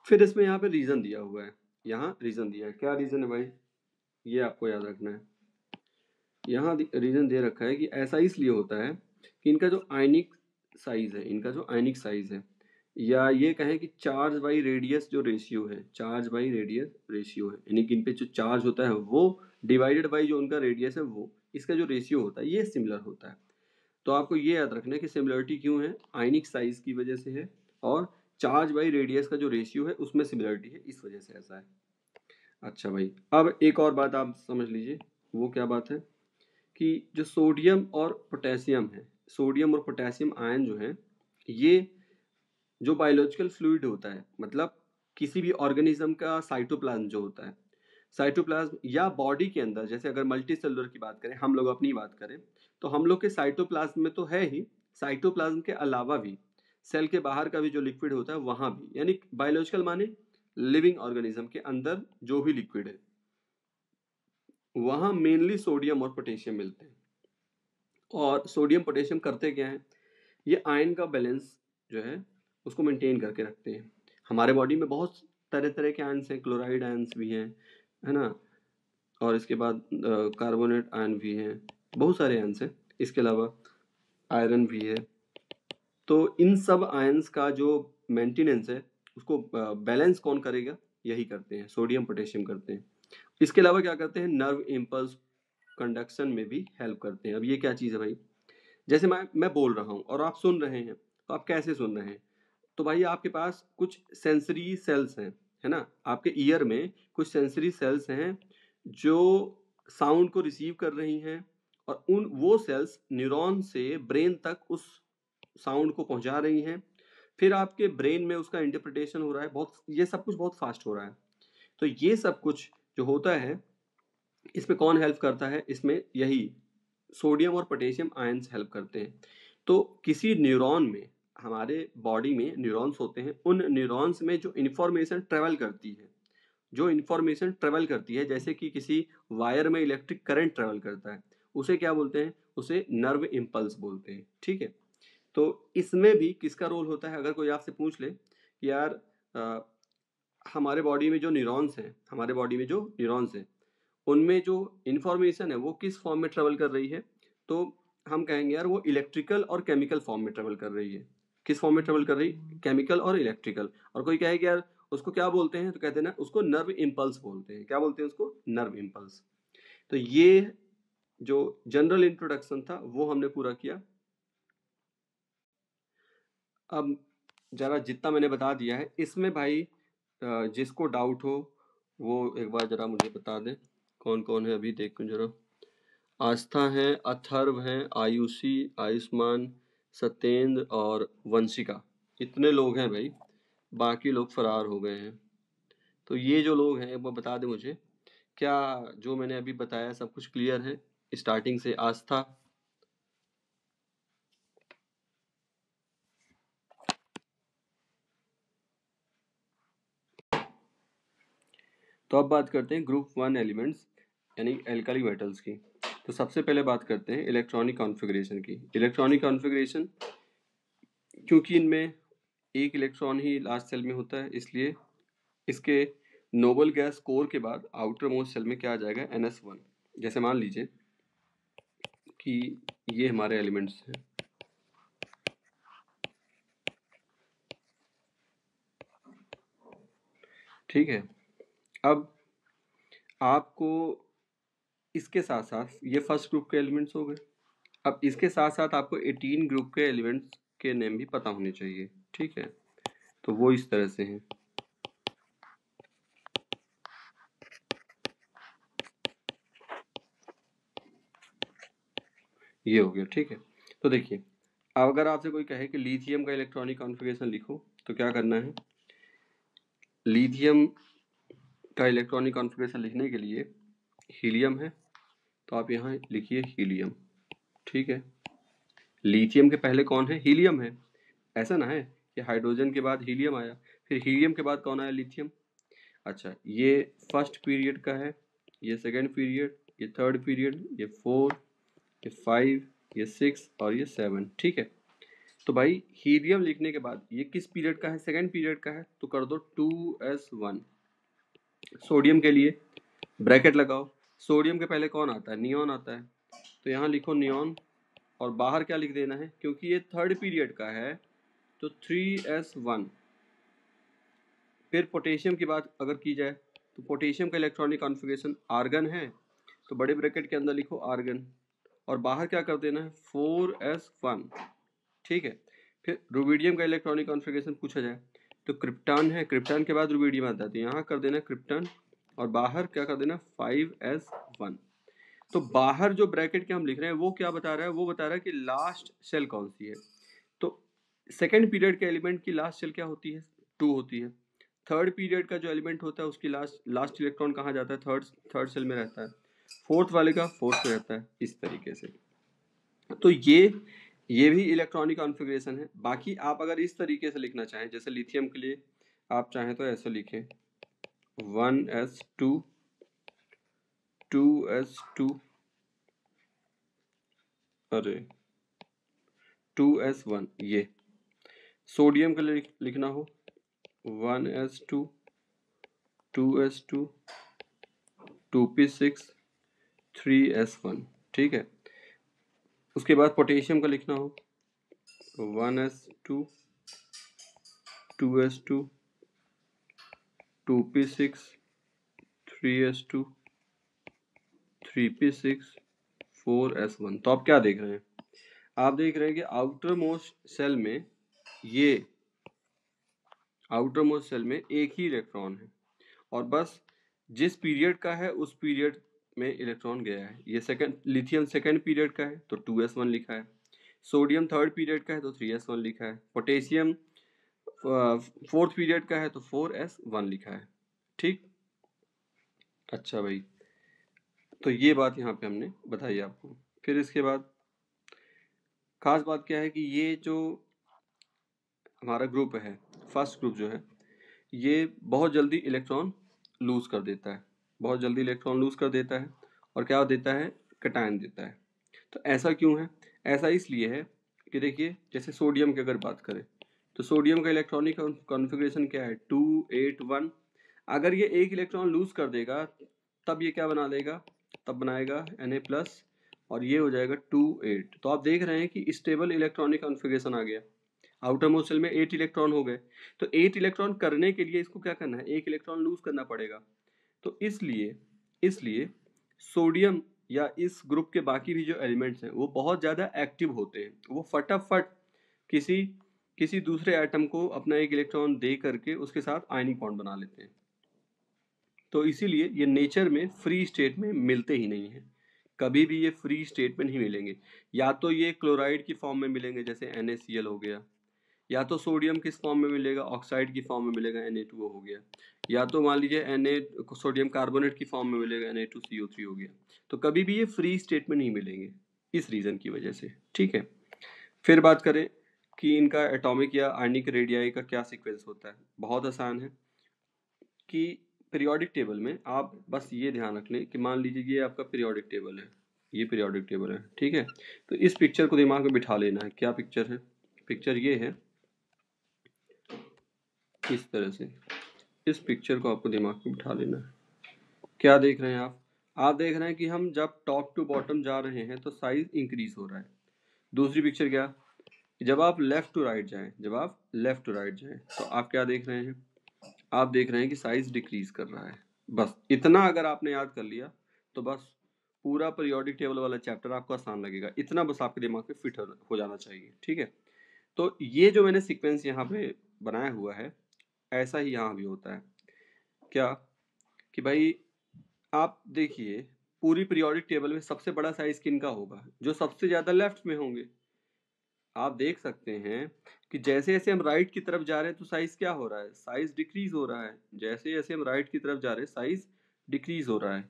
फिर इसमें यहाँ पे रीजन दिया हुआ है, यहाँ रीजन दिया है, क्या रीजन है भाई, ये आपको याद रखना है। यहाँ रीजन दे रखा है कि ऐसा इसलिए होता है कि इनका जो आयनिक साइज है, इनका जो आयनिक साइज है, या ये कहें कि चार्ज बाई रेडियस जो रेशियो है, चार्ज बाई रेडियस रेशियो है, यानी कि इन पे जो चार्ज होता है वो डिवाइडेड बाई जो उनका रेडियस है, वो इसका जो रेशियो होता है ये सिमिलर होता है। तो आपको ये याद रखना है कि सिमिलरिटी क्यों है, आयनिक साइज की वजह से है, और चार्ज बाई रेडियस का जो रेशियो है उसमें सिमिलरिटी है, इस वजह से ऐसा है। अच्छा भाई, अब एक और बात आप समझ लीजिए, वो क्या बात है कि जो सोडियम और पोटेशियम है, सोडियम और पोटेशियम आयन जो है, ये जो बायोलॉजिकल फ्लूइड होता है, मतलब किसी भी ऑर्गेनिज्म का साइटोप्लाज्म जो होता है, साइटोप्लाज्म या बॉडी के अंदर, जैसे अगर मल्टी सेलुलर की बात करें, हम लोग अपनी बात करें, तो हम लोग के साइटोप्लाज्म में तो है ही, साइटोप्लाज्म के अलावा भी सेल के बाहर का भी जो लिक्विड होता है वहां भी, यानी बायोलॉजिकल माने लिविंग ऑर्गेनिज्म के अंदर जो भी लिक्विड है वहां मेनली सोडियम और पोटेशियम मिलते हैं। और सोडियम पोटेशियम करते क्या है, ये आयन का बैलेंस जो है उसको मेंटेन करके रखते हैं। हमारे बॉडी में बहुत तरह तरह के आयन्स हैं, क्लोराइड आयन्स भी हैं, है ना, और इसके बाद कार्बोनेट आयन भी हैं, बहुत सारे आयन्स हैं, इसके अलावा आयरन भी है। तो इन सब आयन्स का जो मेंटेनेंस है उसको बैलेंस कौन करेगा, यही करते हैं, सोडियम पोटेशियम करते हैं। इसके अलावा क्या करते हैं, नर्व इम्पल्स कंडक्शन में भी हेल्प करते हैं। अब ये क्या चीज़ है भाई, जैसे मैं बोल रहा हूँ और आप सुन रहे हैं, तो आप कैसे सुन रहे हैं, तो भाई आपके पास कुछ सेंसरी सेल्स हैं, है ना, आपके ईयर में कुछ सेंसरी सेल्स हैं जो साउंड को रिसीव कर रही हैं, और उन वो सेल्स न्यूरॉन से ब्रेन तक उस साउंड को पहुंचा रही हैं, फिर आपके ब्रेन में उसका इंटरप्रिटेशन हो रहा है, बहुत, ये सब कुछ बहुत फास्ट हो रहा है। तो ये सब कुछ जो होता है इसमें कौन हेल्प करता है, इसमें यही सोडियम और पोटेशियम आयंस हेल्प करते हैं। तो किसी न्यूरॉन में, हमारे बॉडी में न्यूरॉन्स होते हैं, उन न्यूरॉन्स में जो इन्फॉर्मेशन ट्रेवल करती है, जो इन्फॉर्मेशन ट्रेवल करती है, जैसे कि किसी वायर में इलेक्ट्रिक करंट ट्रेवल करता है, उसे क्या बोलते हैं, उसे नर्व इम्पल्स बोलते हैं। ठीक है, तो इसमें भी किसका रोल होता है, अगर कोई आपसे पूछ ले कि यार हमारे बॉडी में जो न्यूरॉन्स हैं, हमारे बॉडी में जो न्यूरॉन्स हैं उनमें जो इन्फॉर्मेशन है वो किस फॉर्म में ट्रेवल कर रही है, तो हम कहेंगे यार वो इलेक्ट्रिकल और केमिकल फॉर्म में ट्रेवल कर रही है। किस फॉर्म में ट्रेवल कर रही है, केमिकल और इलेक्ट्रिकल। और कोई कहे कि यार उसको क्या बोलते हैं, तो कहते हैं ना उसको नर्व इम्पल्स बोलते हैं। क्या बोलते हैं उसको, नर्व इम्पल्स। तो ये जो जनरल इंट्रोडक्शन था वो हमने पूरा किया। अब जरा जितना मैंने बता दिया है इसमें भाई जिसको डाउट हो वो एक बार जरा मुझे बता दें, कौन कौन है अभी देखूं जरा। आस्था है, अथर्व हैं, आयुषी, आयुष्मान, सत्येंद्र और वंशिका, इतने लोग हैं भाई, बाकी लोग फरार हो गए हैं। तो ये जो लोग हैं वो बता दें मुझे, क्या जो मैंने अभी बताया सब कुछ क्लियर है स्टार्टिंग से। आस्था, तो अब बात करते हैं ग्रुप 1 एलिमेंट्स यानी एल्काली मेटल्स की। तो सबसे पहले बात करते हैं इलेक्ट्रॉनिक कॉन्फ़िगरेशन की। इलेक्ट्रॉनिक कॉन्फ़िगरेशन, क्योंकि इनमें एक इलेक्ट्रॉन ही लास्ट सेल में होता है, इसलिए इसके नोबल गैस कोर के बाद आउटर मोस्ट सेल में क्या आ जाएगा, NS1। जैसे मान लीजिए कि ये हमारे एलिमेंट्स हैं, ठीक है। अब आपको इसके साथ साथ ये फर्स्ट ग्रुप के एलिमेंट्स हो गए, अब इसके साथ साथ आपको 18 ग्रुप के एलिमेंट्स के नेम भी पता होने चाहिए, ठीक है। तो वो इस तरह से हैं, ये हो गया, ठीक है। तो देखिए, अगर आपसे कोई कहे कि लिथियम का इलेक्ट्रॉनिक कॉन्फ़िगरेशन लिखो, तो क्या करना है, लिथियम का इलेक्ट्रॉनिक कॉन्फ़िगरेशन लिखने के लिए हीलियम है, तो आप यहाँ लिखिए हीलियम, ठीक है। लिथियम के पहले कौन है? हीलियम है। ऐसा ना है कि हाइड्रोजन के बाद हीलियम आया, फिर हीलियम के बाद कौन आया? लिथियम। अच्छा, ये फर्स्ट पीरियड का है, ये सेकंड पीरियड, ये थर्ड पीरियड, ये 4, ये 5, ये 6 और ये 7। ठीक है। तो भाई हीलियम लिखने के बाद ये किस पीरियड का है? सेकंड पीरियड का है, तो कर दो 2s1। सोडियम के लिए ब्रैकेट लगाओ, सोडियम के पहले कौन आता है? नियॉन आता है, तो यहाँ लिखो नियॉन, और बाहर क्या लिख देना है? क्योंकि ये थर्ड पीरियड का है तो 3s1। फिर पोटेशियम की बात अगर की जाए तो पोटेशियम का इलेक्ट्रॉनिक कॉन्फ़िगरेशन आर्गन है, तो बड़े ब्रैकेट के अंदर लिखो आर्गन, और बाहर क्या कर देना है? 4s1। ठीक है। फिर रुबिडियम का इलेक्ट्रॉनिक कॉन्फ़िगरेशन पूछा जाए तो क्रिप्टॉन है, क्रिप्टॉन के बाद रुबिडियम आता है, तो यहाँ कर देना क्रिप्टॉन, और बाहर क्या कर देना? 5s1। तो बाहर जो ब्रैकेट के हम लिख रहे हैं वो क्या बता रहा है? वो बता रहा है कि लास्ट शेल कौन सी है। तो सेकेंड पीरियड के एलिमेंट की लास्ट शेल क्या होती है? 2 होती है। थर्ड पीरियड का जो एलिमेंट होता है उसकी लास्ट इलेक्ट्रॉन कहाँ जाता है? थर्ड सेल में रहता है। फोर्थ वाले का फोर्थ में रहता है, इस तरीके से। तो ये भी इलेक्ट्रॉनिक कॉन्फ़िगरेशन है। बाकी आप अगर इस तरीके से लिखना चाहें, जैसे लिथियम के लिए आप चाहें तो ऐसे लिखें 1s2 2s2 अरे 2s1। ये सोडियम के लिए लिखना हो 1s2 2s2 2p6 3s1। ठीक है। उसके बाद पोटेशियम का लिखना हो 1s2 2s2 2p6 3s2 3p6 4s1। तो आप क्या देख रहे हैं? आप देख रहे हैं कि आउटर मोस्ट सेल में ये आउटर मोस्ट सेल में एक ही इलेक्ट्रॉन है, और बस जिस पीरियड का है उस पीरियड में इलेक्ट्रॉन गया है। ये सेकंड लिथियम सेकंड पीरियड का है तो 2s1 लिखा है, सोडियम थर्ड पीरियड का है तो 3s1 लिखा है, पोटेशियम फोर्थ पीरियड का है तो 4s1 लिखा है। ठीक। अच्छा भाई, तो ये बात यहाँ पे हमने बताई आपको। फिर इसके बाद खास बात क्या है कि ये जो हमारा ग्रुप है, फर्स्ट ग्रुप जो है, ये बहुत जल्दी इलेक्ट्रॉन लूज कर देता है, बहुत जल्दी इलेक्ट्रॉन लूज कर देता है, और क्या देता है? कैटायन देता है। तो ऐसा क्यों है? ऐसा इसलिए है कि देखिए, जैसे सोडियम की अगर बात करें तो सोडियम का इलेक्ट्रॉनिक कॉन्फ़िगरेशन क्या है? 281। अगर ये एक इलेक्ट्रॉन लूज कर देगा तब ये क्या बना लेगा? तब बनाएगा Na+, और ये हो जाएगा 28। तो आप देख रहे हैं कि स्टेबल इलेक्ट्रॉनिक कॉन्फ़िगरेशन आ गया। आउटर मोस्ट सेल में 8 इलेक्ट्रॉन हो गए, तो 8 इलेक्ट्रॉन करने के लिए इसको क्या करना है? एक इलेक्ट्रॉन लूज करना पड़ेगा। तो इसलिए सोडियम या इस ग्रुप के बाकी भी जो एलिमेंट्स हैं वो बहुत ज़्यादा एक्टिव होते हैं, वो फटाफट किसी किसी दूसरे एटम को अपना एक इलेक्ट्रॉन दे करके उसके साथ आयनिक बॉन्ड बना लेते हैं। तो इसीलिए ये नेचर में फ्री स्टेट में मिलते ही नहीं हैं, कभी भी ये फ्री स्टेट में नहीं मिलेंगे। या तो ये क्लोराइड की फॉर्म में मिलेंगे, जैसे NaCl हो गया, या तो सोडियम किस फॉर्म में मिलेगा? ऑक्साइड की फॉर्म में मिलेगा, Na2O हो गया, या तो मान लीजिए सोडियम कार्बोनेट की फॉर्म में मिलेगा, Na2CO3 हो गया। तो कभी भी ये फ्री स्टेट में नहीं मिलेंगे, इस रीज़न की वजह से। ठीक है। फिर बात करें कि इनका एटॉमिक या आयनिक रेडियाई का क्या सीक्वेंस होता है। बहुत आसान है कि पीरियोडिक टेबल में आप बस ये ध्यान रख लें कि मान लीजिए ये आपका पीरियोडिक टेबल है, ये पीरियोडिक टेबल है। ठीक है। तो इस पिक्चर को दिमाग में बिठा लेना है। क्या पिक्चर है? पिक्चर ये है, इस तरह से इस पिक्चर को आपको दिमाग में बिठा लेना है। क्या देख रहे हैं आप? आप देख रहे हैं कि हम जब टॉप टू बॉटम जा रहे हैं तो साइज इंक्रीज हो रहा है। दूसरी पिक्चर क्या? जब आप लेफ्ट टू राइट जाएं तो आप क्या देख रहे हैं? आप देख रहे हैं कि साइज डिक्रीज कर रहा है। बस इतना अगर आपने याद कर लिया तो बस पूरा पीरियोडिक टेबल वाला चैप्टर आपको आसान लगेगा। इतना बस आपके दिमाग में फिट हो जाना चाहिए। ठीक है। तो ये जो मैंने सीक्वेंस यहाँ पे बनाया हुआ है, ऐसा ही यहाँ भी होता है। क्या कि भाई आप देखिए, पूरी पीरियोडिक टेबल में सबसे बड़ा साइज किनका होगा? जो सबसे ज़्यादा लेफ्ट में होंगे। आप देख सकते हैं कि जैसे जैसे हम राइट की तरफ जा रहे हैं तो साइज क्या हो रहा है? साइज डिक्रीज हो रहा है। जैसे जैसे हम राइट की तरफ जा रहे हैं साइज डिक्रीज हो रहा है,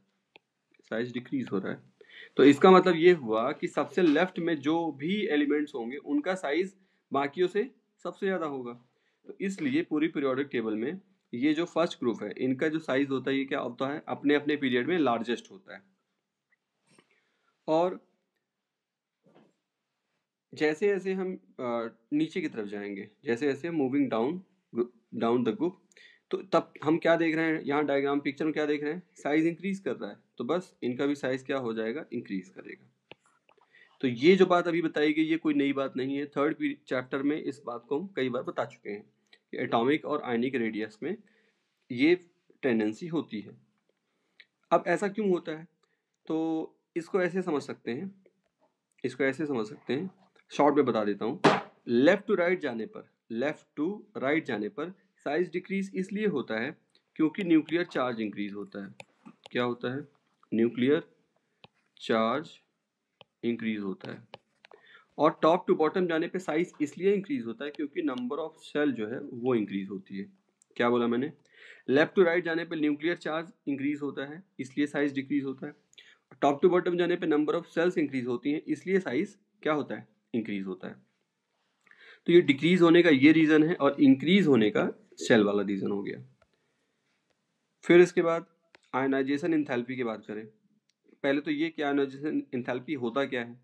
साइज डिक्रीज हो रहा है। तो इसका मतलब ये हुआ कि सबसे लेफ्ट में जो भी एलिमेंट्स होंगे उनका साइज बाकियों से सबसे ज़्यादा होगा। तो इसलिए पूरी पीरियोडिक टेबल में ये जो फर्स्ट ग्रुप है इनका जो साइज होता है ये क्या होता है, अपने अपने पीरियड में लार्जेस्ट होता है। और जैसे जैसे हम नीचे की तरफ जाएंगे, जैसे जैसे हम मूविंग डाउन द ग्रुप, तो तब हम क्या देख रहे हैं, यहाँ डायग्राम पिक्चर में क्या देख रहे हैं, साइज इंक्रीज कर रहा है। तो बस इनका भी साइज क्या हो जाएगा, इंक्रीज करेगा। तो ये जो बात अभी बताई गई ये कोई नई बात नहीं है, थर्ड चैप्टर में इस बात को हम कई बार बता चुके हैं कि एटॉमिक और आयनिक रेडियस में ये टेंडेंसी होती है। अब ऐसा क्यों होता है, तो इसको ऐसे समझ सकते हैं, इसको ऐसे समझ सकते हैं, शॉर्ट में बता देता हूँ। लेफ्ट टू राइट जाने पर साइज डिक्रीज इसलिए होता है क्योंकि न्यूक्लियर चार्ज इंक्रीज होता है। क्या होता है, न्यूक्लियर चार्ज इंक्रीज होता है। और टॉप टू बॉटम जाने पे साइज इसलिए इंक्रीज होता है क्योंकि नंबर ऑफ सेल जो है वो इंक्रीज होती है। क्या बोला मैंने, लेफ्ट टू राइट जाने पे न्यूक्लियर चार्ज इंक्रीज होता है इसलिए साइज डिक्रीज होता है। टॉप टू बॉटम जाने पे नंबर ऑफ सेल्स इंक्रीज होती हैं इसलिए साइज क्या होता है, इंक्रीज होता है। तो ये डिक्रीज होने का ये रीजन है और इंक्रीज होने का सेल वाला रीजन हो गया। फिर इसके बाद आयनाइजेशन एंथैल्पी की बात करें। पहले तो ये कि आयनाइजेशन एंथैल्पी होता क्या है।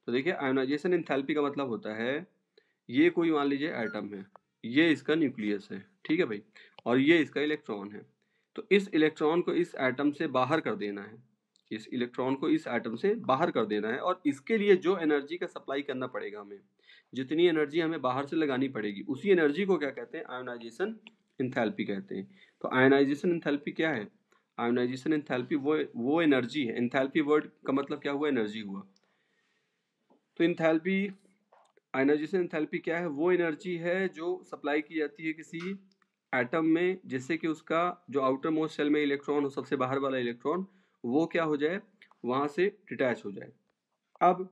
तो देखिए आयनाइजेशन एंथैल्पी का मतलब होता है, ये कोई मान लीजिए एटम है, ये इसका न्यूक्लियस है, ठीक है भाई, और ये इसका इलेक्ट्रॉन है। तो इस इलेक्ट्रॉन को इस एटम से बाहर कर देना है, इस इलेक्ट्रॉन को इस एटम से बाहर कर देना है, और इसके लिए जो एनर्जी का सप्लाई करना पड़ेगा हमें, जितनी एनर्जी हमें बाहर से लगानी पड़ेगी, उसी एनर्जी को क्या कहते हैं, आयोनाइजेशन एंथैल्पी कहते हैं। तो आयोनाइजेशन एंथैल्पी क्या है, आयोनाइजेशन एंथैल्पी वो एनर्जी है, एंथैल्पी वर्ड का मतलब क्या हुआ, एनर्जी हुआ। तो एंथैल्पी, आयनाइजेशन एंथैल्पी क्या है, वो एनर्जी है जो सप्लाई की जाती है किसी एटम में, जिससे कि उसका जो आउटर मोस्ट सेल में इलेक्ट्रॉन हो, सबसे बाहर वाला इलेक्ट्रॉन, वो क्या हो जाए, वहां से डिटैच हो जाए। अब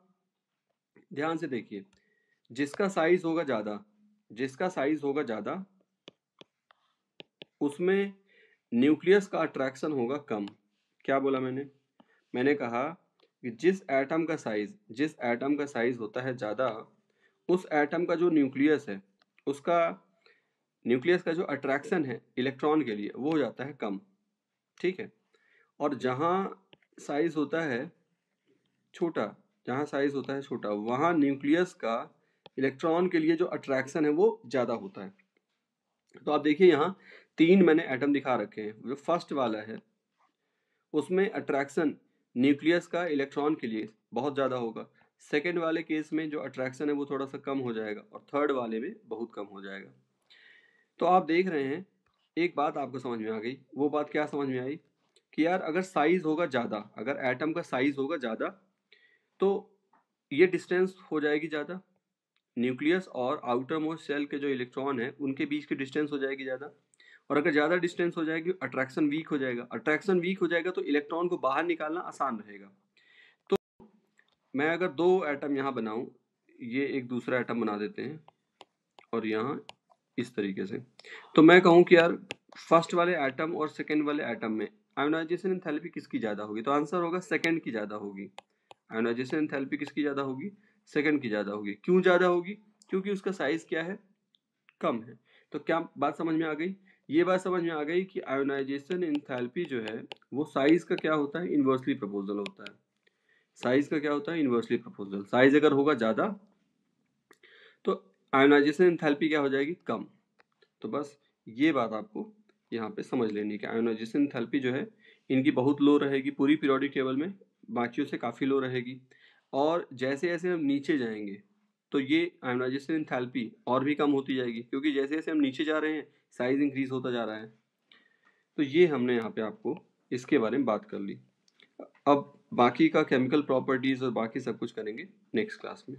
ध्यान से देखिए, जिसका साइज होगा ज्यादा, जिसका साइज होगा ज्यादा, उसमें न्यूक्लियस का अट्रैक्शन होगा कम। क्या बोला मैंने, मैंने कहा कि जिस एटम का साइज होता है ज्यादा, उस एटम का जो न्यूक्लियस है, उसका न्यूक्लियस का जो अट्रैक्शन है इलेक्ट्रॉन के लिए वो हो जाता है कम, ठीक है। और जहाँ साइज होता है छोटा, जहाँ साइज होता है छोटा, वहाँ न्यूक्लियस का इलेक्ट्रॉन के लिए जो अट्रैक्शन है वो ज़्यादा होता है। तो आप देखिए यहाँ 3 मैंने एटम दिखा रखे हैं। जो फर्स्ट वाला है उसमें अट्रैक्शन न्यूक्लियस का इलेक्ट्रॉन के लिए बहुत ज़्यादा होगा, सेकेंड वाले केस में जो अट्रैक्शन है वो थोड़ा सा कम हो जाएगा, और थर्ड वाले में बहुत कम हो जाएगा। तो आप देख रहे हैं, एक बात आपको समझ में आ गई। वो बात क्या समझ में आई कि यार अगर साइज होगा ज़्यादा, अगर एटम का साइज होगा ज़्यादा, तो ये डिस्टेंस हो जाएगी ज़्यादा, न्यूक्लियस और आउटर मोस्ट सेल के जो इलेक्ट्रॉन है उनके बीच की डिस्टेंस हो जाएगी ज़्यादा। और अगर ज़्यादा डिस्टेंस हो जाएगी, अट्रैक्शन वीक हो जाएगा, अट्रैक्शन वीक हो जाएगा तो इलेक्ट्रॉन को बाहर निकालना आसान रहेगा। तो मैं अगर 2 एटम यहाँ बनाऊँ, ये एक दूसरा एटम बना देते हैं और यहाँ इस तरीके से, तो मैं कहूँ कि यार फर्स्ट वाले एटम और सेकेंड वाले एटम में आयोनाइजेशन एंथैल्पी किसकी ज़्यादा होगी, तो आंसर होगा सेकेंड की ज़्यादा होगी। आयोनाइजेशन एंथैल्पी किसकी ज़्यादा होगी, सेकेंड की ज़्यादा होगी। क्यों ज़्यादा होगी, क्योंकि उसका साइज क्या है, कम है। तो क्या बात समझ में आ गई, ये बात समझ में आ गई कि आयोनाइजेशन एंथैल्पी जो है वो साइज का क्या होता है, इन्वर्सली प्रोपोर्शनल होता है। साइज का क्या होता है, इन्वर्सली प्रोपोर्शनल। साइज अगर होगा ज़्यादा तो आयोनाइजेशन एंथैल्पी क्या हो जाएगी, कम। तो बस ये बात आपको यहाँ पे समझ लेनी कि आयोनाइजेशन एंथैल्पी जो है इनकी बहुत लो रहेगी पूरी पीरियोडिक टेबल में, बाकियों से काफ़ी लो रहेगी। और जैसे जैसे हम नीचे जाएंगे तो ये आयोनाइजेशन एंथैल्पी और भी कम होती जाएगी, क्योंकि जैसे जैसे हम नीचे जा रहे हैं साइज इंक्रीज होता जा रहा है। तो ये हमने यहाँ पे आपको इसके बारे में बात कर ली। अब बाकी का केमिकल प्रॉपर्टीज़ और बाकी सब कुछ करेंगे नेक्स्ट क्लास में।